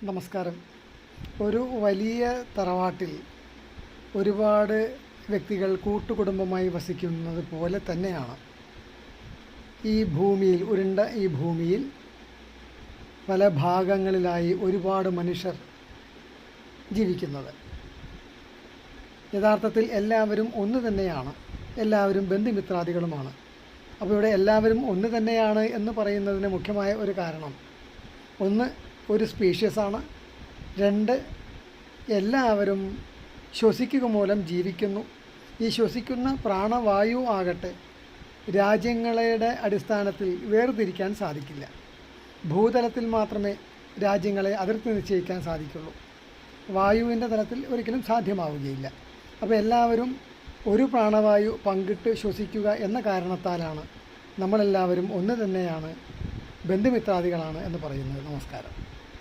നമസ്കാരം. ഒരു വലിയ തറവാട്ടിൽ ഒരുപാട് വ്യക്തികൾ കൂട്ടുകുടുംബമായി വസിക്കുന്നത് പോലെ തന്നെയാണ് ഈ ഭൂമിയിൽ പല ഭാഗങ്ങളിലായി ഒരുപാട് മനുഷ്യർ ജീവിക്കുന്നത്. യഥാർത്ഥത്തിൽ എല്ലാവരും ഒന്ന് തന്നെയാണ്, എല്ലാവരും ബന്ധുമിത്രാദികളുമാണ്. അപ്പോൾ ഇവിടെ എല്ലാവരും ഒന്ന് തന്നെയാണ് എന്ന് പറയുന്നതിന് മുഖ്യമായ ഒരു കാരണം, ഒന്ന്, ഒരു സ്പീഷ്യസാണ്. രണ്ട്, എല്ലാവരും ശ്വസിക്കുക മൂലം ജീവിക്കുന്നു. ഈ ശ്വസിക്കുന്ന പ്രാണവായു ആകട്ടെ രാജ്യങ്ങളുടെ അടിസ്ഥാനത്തിൽ വേർതിരിക്കാൻ സാധിക്കില്ല. ഭൂതലത്തിൽ മാത്രമേ രാജ്യങ്ങളെ അതിർത്തി നിശ്ചയിക്കാൻ സാധിക്കുള്ളൂ. വായുവിൻ്റെ തലത്തിൽ ഒരിക്കലും സാധ്യമാവുകയില്ല. അപ്പോൾ എല്ലാവരും ഒരു പ്രാണവായു പങ്കിട്ട് ശ്വസിക്കുക എന്ന കാരണത്താലാണ് നമ്മളെല്ലാവരും ഒന്ന് തന്നെയാണ്, ബന്ധുമിത്രാദികളാണ് എന്ന് പറയുന്നത്. നമസ്കാരം.